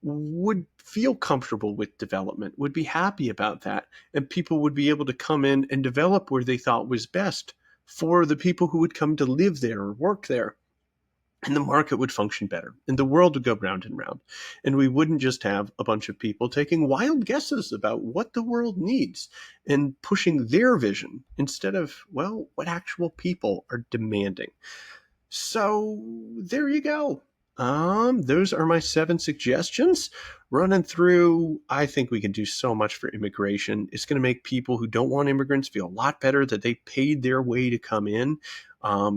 would feel comfortable with development, would be happy about that, and people would be able to come in and develop where they thought was best for the people who would come to live there or work there. And the market would function better, and the world would go round and round. And we wouldn't just have a bunch of people taking wild guesses about what the world needs and pushing their vision instead of, well, what actual people are demanding. So there you go. Those are my 7 suggestions. Running through, I think we can do so much for immigration. It's going to make people who don't want immigrants feel a lot better that they paid their way to come in.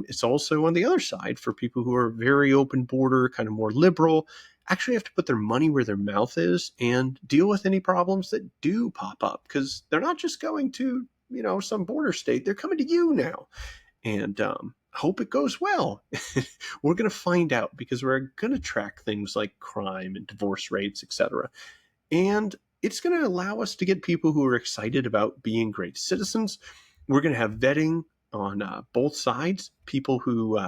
It's also on the other side for people who are very open border, kind of more liberal, actually have to put their money where their mouth is and deal with any problems that do pop up, because they're not just going to, some border state. They're coming to you now. And hope it goes well. We're going to find out, because we're going to track things like crime and divorce rates, etc. And it's going to allow us to get people who are excited about being great citizens. We're going to have vetting on both sides, people who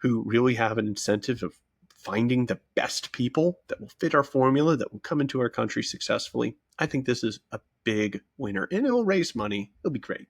really have an incentive of finding the best people that will fit our formula, that will come into our country successfully. I think this is a big winner, and it will raise money. It'll be great.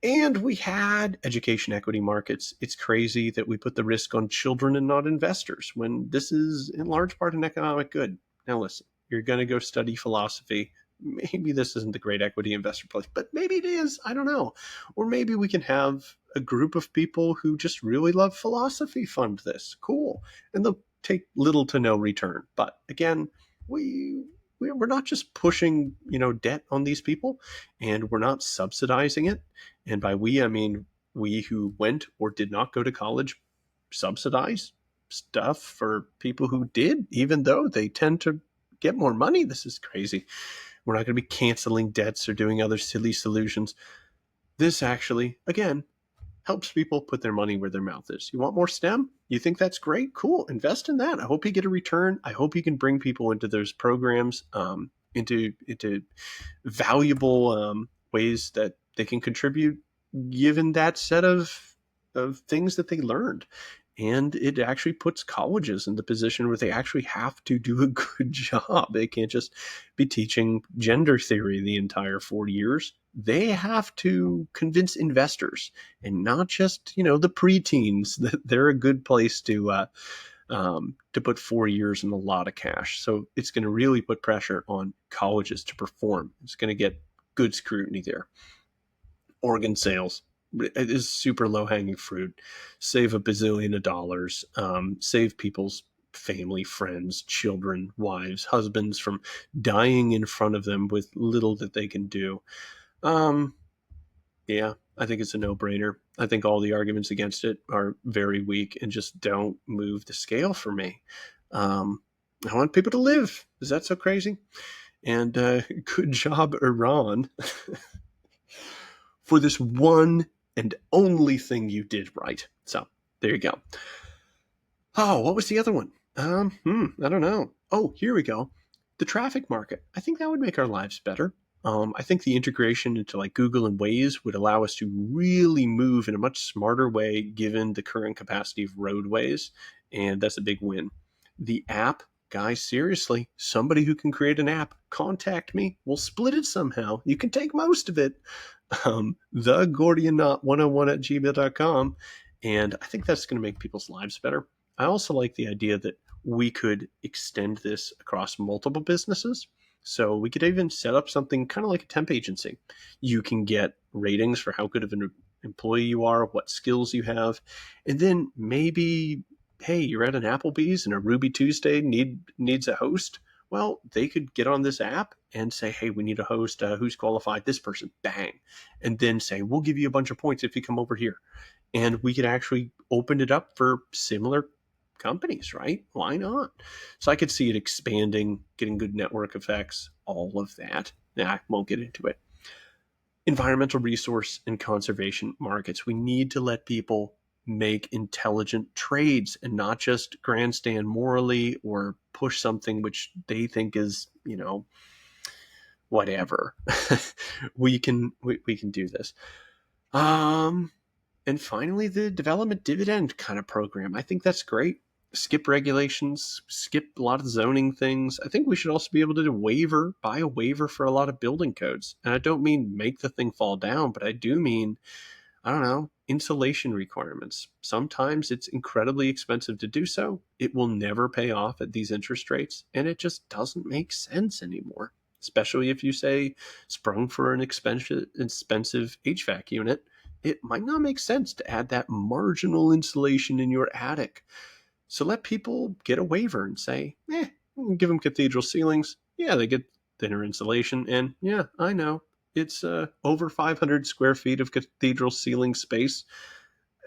And we had education equity markets. It's crazy that we put the risk on children and not investors when this is in large part an economic good. Now listen, you're going to go study philosophy. Maybe this isn't the great equity investor place, but maybe it is. I don't know. Or maybe we can have a group of people who just really love philosophy fund this. Cool. And they'll take little to no return. But again, we're not just pushing, debt on these people, and we're not subsidizing it. And by we, I mean we who went or did not go to college subsidize stuff for people who did, even though they tend to get more money. This is crazy. We're not going to be canceling debts or doing other silly solutions. This actually, again, helps people put their money where their mouth is. You want more STEM? You think that's great? Cool. Invest in that. I hope you get a return. I hope you can bring people into those programs, into valuable ways that they can contribute, given that set of things that they learned. And it actually puts colleges in the position where they actually have to do a good job. They can't just be teaching gender theory the entire 4 years. They have to convince investors, and not just, the preteens, that they're a good place to put 4 years and a lot of cash. So it's going to really put pressure on colleges to perform. It's going to get good scrutiny there. Organ sales. It is super low hanging fruit. Save $1 bazillion, save people's family, friends, children, wives, husbands from dying in front of them with little that they can do. Yeah, I think it's a no-brainer. I think all the arguments against it are very weak and just don't move the scale for me. I want people to live. Is that so crazy? And good job, Iran, for this one and only thing you did right. So there you go. Oh, what was the other one? I don't know. Oh, here we go. The traffic market. I think that would make our lives better. I think the integration into like Google and Waze would allow us to really move in a much smarter way given the current capacity of roadways, and that's a big win. The app, guys, seriously, somebody who can create an app, contact me. We'll split it somehow. You can take most of it. TheGordianKnot101 at gmail.com. And I think that's going to make people's lives better. I also like the idea that we could extend this across multiple businesses. So we could even set up something kind of like a temp agency. You can get ratings for how good of an employee you are, what skills you have, and then maybe, hey, you're at an Applebee's and a Ruby Tuesday needs a host. Well, they could get on this app and say, hey, we need a host. Who's qualified? This person, bang. And then say, we'll give you a bunch of points if you come over here. And we could actually open it up for similar companies, right? Why not? So I could see it expanding, getting good network effects, all of that. Nah, I won't get into it. Environmental resource and conservation markets. We need to let people make intelligent trades and not just grandstand morally or push something which they think is, whatever. we can do this. And finally, the development dividend kind of program. I think that's great. Skip regulations, skip a lot of zoning things. I think we should also be able to buy a waiver for a lot of building codes. And I don't mean make the thing fall down, but I do mean, I don't know, insulation requirements. Sometimes it's incredibly expensive to do so. It will never pay off at these interest rates, and it just doesn't make sense anymore. Especially if you say sprung for an expensive HVAC unit, it might not make sense to add that marginal insulation in your attic. So let people get a waiver and say, give them cathedral ceilings. Yeah, they get thinner insulation. And yeah, I know it's over 500 square feet of cathedral ceiling space.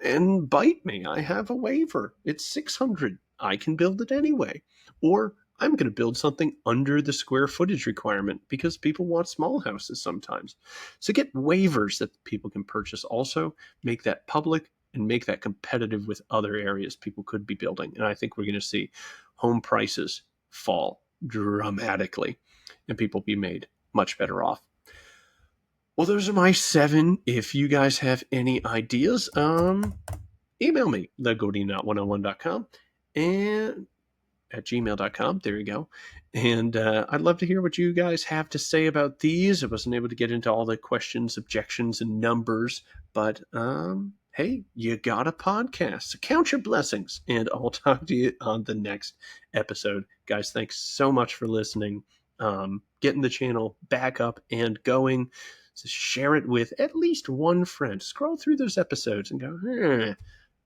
And bite me, I have a waiver. It's 600. I can build it anyway. Or I'm going to build something under the square footage requirement because people want small houses sometimes. So get waivers that people can purchase. Also, make that public and make that competitive with other areas people could be building. And I think we're going to see home prices fall dramatically and people be made much better off. Well, those are my 7. If you guys have any ideas, email me, thegordian.101.com and at gmail.com. There you go. And I'd love to hear what you guys have to say about these. I wasn't able to get into all the questions, objections, and numbers, but hey, you got a podcast. So count your blessings, and I'll talk to you on the next episode. Guys, thanks so much for listening. Getting the channel back up and going. So share it with at least one friend. Scroll through those episodes and go,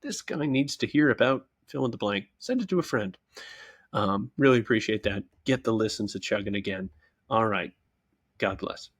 this guy needs to hear about fill in the blank. Send it to a friend. Really appreciate that. Get the listens a chugging again. All right. God bless.